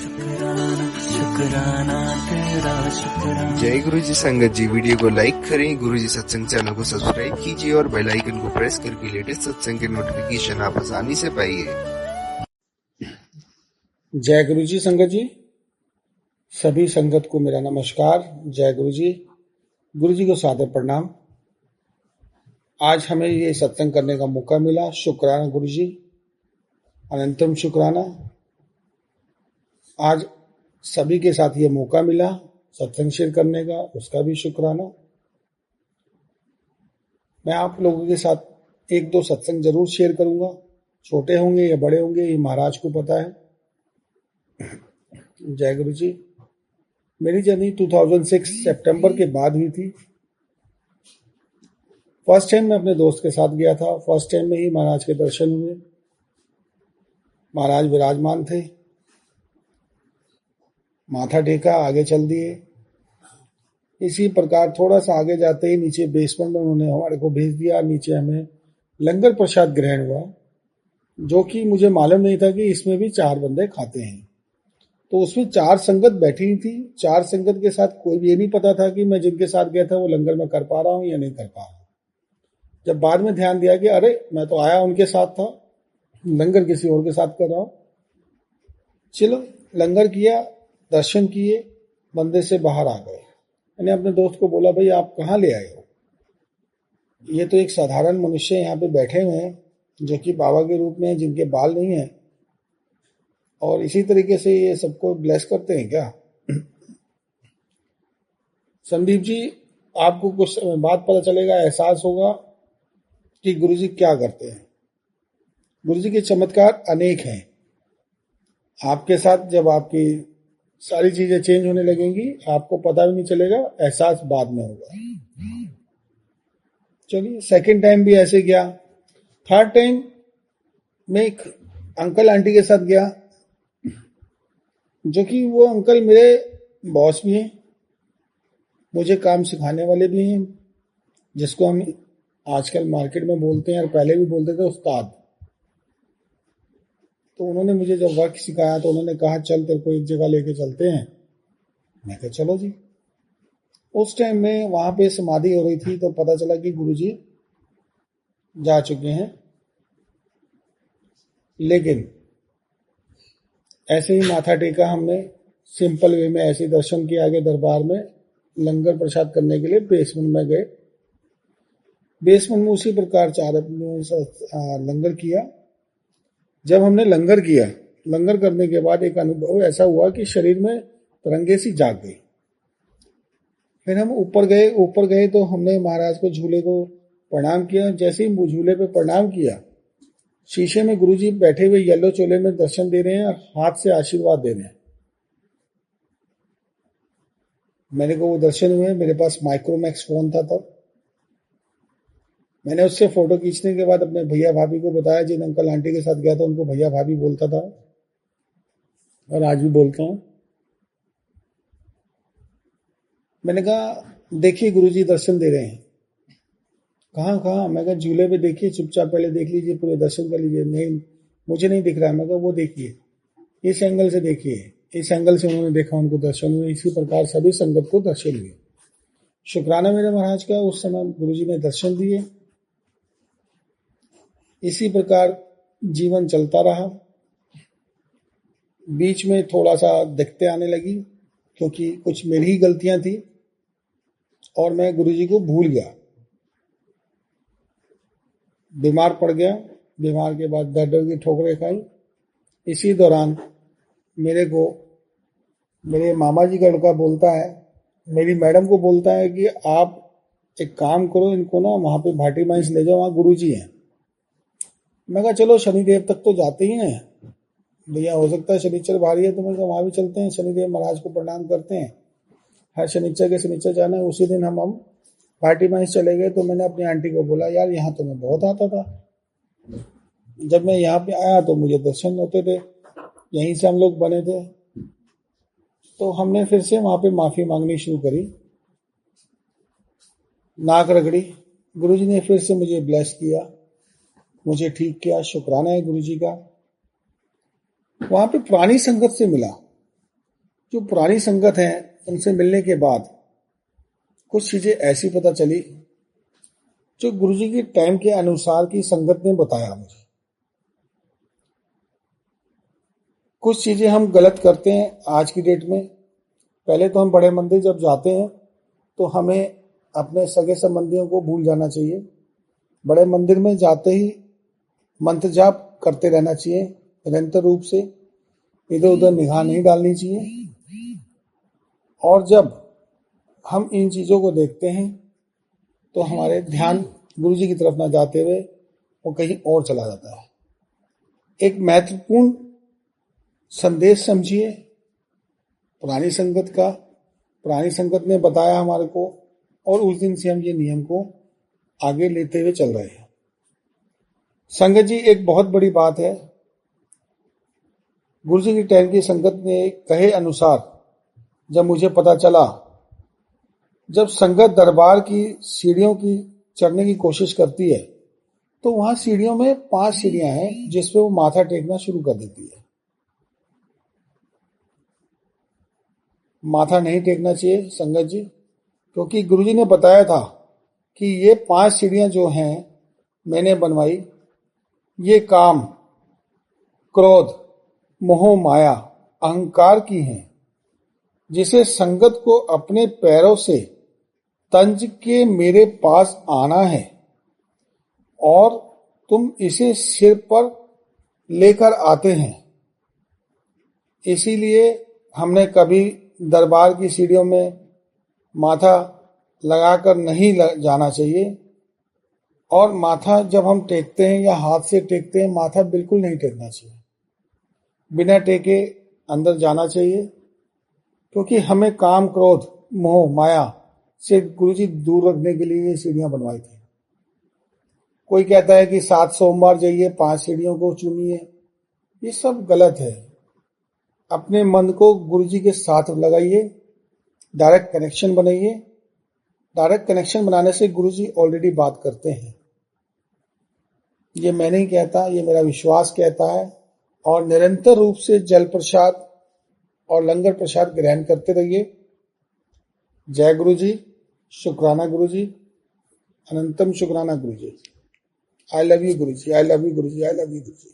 शुक्राना शुक्राना तेरा शुक्राना। जय गुरु जी संगत जी, वीडियो को लाइक करें, गुरु जी सत्संग चैनल को सब्सक्राइब कीजिए और बेल आइकन को प्रेस करके लेटेस्ट सत्संग के नोटिफिकेशन आप आसानी से पाइए। जय गुरु जी संगत जी, सभी संगत को मेरा नमस्कार। जय गुरु जी। गुरु जी को सादर प्रणाम। आज हमें ये सत्संग करने का मौका मिला, शुक्राना गुरु जी, अनंतम शुक्राना। आज सभी के साथ ये मौका मिला सत्संग शेयर करने का, उसका भी शुक्राना। मैं आप लोगों के साथ एक दो सत्संग जरूर शेयर करूंगा, छोटे होंगे या बड़े होंगे ये महाराज को पता है। जय गुरु जी। मेरी जर्नी 2006 सितंबर के बाद हुई थी। फर्स्ट टाइम मैं अपने दोस्त के साथ गया था। फर्स्ट टाइम में ही महाराज के दर्शन हुए। महाराज विराजमान थे, माथा टेका, आगे चल दिए। इसी प्रकार थोड़ा सा आगे जाते ही नीचे बेसमेंट में उन्होंने हमारे को भेज दिया। नीचे हमें लंगर प्रसाद ग्रहण हुआ, जो कि मुझे मालूम नहीं था कि इसमें भी 4 बंदे खाते हैं। तो उसमें 4 संगत बैठी थी। 4 संगत के साथ कोई भी ये नहीं पता था कि मैं जिनके साथ गया था वो लंगर में कर पा रहा हूँ या नहीं कर पा रहा हूँ। जब बाद में ध्यान दिया कि अरे मैं तो आया उनके साथ था, लंगर किसी और के साथ कर रहा हूँ। चलो लंगर किया, दर्शन किए, मंदिर से बाहर आ गए। मैंने अपने दोस्त को बोला, भाई आप कहाँ ले आए हो? ये तो एक साधारण मनुष्य यहाँ पे बैठे हुए हैं जो कि बाबा के रूप में, जिनके बाल नहीं है, और इसी तरीके से ये सबको ब्लेस करते हैं क्या? संदीप जी, आपको कुछ समय बाद पता चलेगा, एहसास होगा कि गुरुजी क्या करते हैं। गुरुजी के चमत्कार अनेक हैं। आपके साथ जब आपकी सारी चीजें चेंज होने लगेंगी, आपको पता भी नहीं चलेगा, एहसास बाद में होगा। चलिए, सेकंड टाइम भी ऐसे गया। थर्ड टाइम मैं एक अंकल आंटी के साथ गया, जो कि वो अंकल मेरे बॉस भी हैं, मुझे काम सिखाने वाले भी हैं, जिसको हम आजकल मार्केट में बोलते हैं और पहले भी बोलते थे उस्ताद। तो उन्होंने मुझे जब वर्क सिखाया तो उन्होंने कहा चल तेरे को एक जगह लेके चलते हैं। मैं कहा चलो जी। उस टाइम में वहां पे समाधि हो रही थी, तो पता चला कि गुरुजी जा चुके हैं। लेकिन ऐसे ही माथा टेका हमने, सिंपल वे में ऐसे दर्शन किया। आगे दरबार में लंगर प्रसाद करने के लिए बेसमेंट में गए। बेसमेंट में उसी प्रकार 4 लंगर किया। जब हमने लंगर किया, लंगर करने के बाद एक अनुभव ऐसा हुआ कि शरीर में तरंगे सी जाग गई। फिर हम ऊपर गए तो हमने महाराज को, झूले को प्रणाम किया। जैसे ही झूले पे प्रणाम किया, शीशे में गुरुजी बैठे हुए येलो चोले में दर्शन दे रहे हैं और हाथ से आशीर्वाद दे रहे हैं। मेरे को वो दर्शन हुए। मेरे पास माइक्रोमैक्स फोन था तब। मैंने उससे फोटो खींचने के बाद अपने भैया भाभी को बताया। जिन अंकल आंटी के साथ गया था उनको भैया भाभी बोलता था और आज भी बोलता हूँ। मैंने कहा देखिए गुरुजी दर्शन दे रहे हैं। कहाँ? मैं कहा झूले पे देखिए, चुपचाप पहले देख लीजिए, पूरे दर्शन कर लीजिए। नहीं, मुझे नहीं दिख रहा है। मैं कहा वो देखिए, इस एंगल से देखिए। इस एंगल से उन्होंने देखा, उनको दर्शन हुए। इसी प्रकार सभी संगत को दर्शन हुए। शुक्राना मेरे महाराज का, उस समय गुरुजी ने दर्शन दिए। इसी प्रकार जीवन चलता रहा। बीच में थोड़ा सा दिक्कतें आने लगी, क्योंकि कुछ मेरी ही गलतियां थी और मैं गुरुजी को भूल गया। बीमार पड़ गया। बीमार के बाद दर्द की ठोकरें खाई। इसी दौरान मेरे को मेरे मामा जी का लड़का बोलता है, मेरी मैडम को बोलता है कि आप एक काम करो, इनको ना वहां पे भाटी माइंस ले जाओ, वहां गुरुजी हैं। मैं कहा चलो शनिदेव तक तो जाते ही हैं भैया, हो सकता है शनिचर भारी है तो मैं कहा वहां भी चलते हैं, शनिदेव महाराज को प्रणाम करते हैं। हर शनिचर के शनिचर जाना है। उसी दिन हम पार्टी माइंस चले गए। तो मैंने अपनी आंटी को बोला, यार यहाँ तो मैं बहुत आता था, जब मैं यहाँ पे आया तो मुझे दर्शन होते थे, यहीं से हम लोग बने थे। तो हमने फिर से वहां पे माफी मांगनी शुरू करी, नाक रगड़ी। गुरुजी ने फिर से मुझे ब्लेस किया, मुझे ठीक किया। शुक्राना है गुरुजी का। वहां पे पुरानी संगत से मिला। जो पुरानी संगत है उनसे मिलने के बाद कुछ चीजें ऐसी पता चली जो गुरुजी के टाइम के अनुसार की संगत ने बताया मुझे। कुछ चीजें हम गलत करते हैं आज की डेट में। पहले तो हम बड़े मंदिर जब जाते हैं तो हमें अपने सगे संबंधियों को भूल जाना चाहिए। बड़े मंदिर में जाते ही मंत्र जाप करते रहना चाहिए निरंतर रूप से, इधर उधर निगाह नहीं डालनी चाहिए। और जब हम इन चीजों को देखते हैं तो हमारे ध्यान गुरुजी की तरफ ना जाते हुए वो कहीं और चला जाता है। एक महत्वपूर्ण संदेश समझिए पुरानी संगत का। पुरानी संगत ने बताया हमारे को और उस दिन से हम ये नियम को आगे लेते हुए चल रहे हैं। संगत जी एक बहुत बड़ी बात है। गुरुजी की टाइम की संगत ने कहे अनुसार जब मुझे पता चला, जब संगत दरबार की सीढ़ियों की चढ़ने की कोशिश करती है तो वहां सीढ़ियों में 5 सीढ़ियां हैं जिस पे वो माथा टेकना शुरू कर देती है। माथा नहीं टेकना चाहिए संगत जी, क्योंकि गुरुजी ने बताया था कि ये 5 सीढ़ियां जो हैं मैंने बनवाई, ये काम, क्रोध, मोह, माया, अहंकार की हैं, जिसे संगत को अपने पैरों से तंज के मेरे पास आना है और तुम इसे सिर पर लेकर आते हैं। इसीलिए हमने कभी दरबार की सीढ़ियों में माथा लगाकर नहीं जाना चाहिए। और माथा जब हम टेकते हैं या हाथ से टेकते हैं, माथा बिल्कुल नहीं टेकना चाहिए, बिना टेके अंदर जाना चाहिए। क्योंकि हमें काम, क्रोध, मोह, माया से गुरुजी दूर रखने के लिए ये सीढ़ियां बनवाई थी। कोई कहता है कि 7 सोमवार जाइए, 5 सीढ़ियों को चुनिए, ये सब गलत है। अपने मन को गुरुजी के साथ लगाइए, डायरेक्ट कनेक्शन बनाइए। डायरेक्ट कनेक्शन बनाने से गुरुजी ऑलरेडी बात करते हैं। ये मैं नहीं कहता, ये मेरा विश्वास कहता है। और निरंतर रूप से जल प्रसाद और लंगर प्रसाद ग्रहण करते रहिए। जय गुरुजी, शुक्राना गुरुजी, अनंतम शुक्राना Guruji. I love you Guruji, I love you Guruji, I love you Guruji.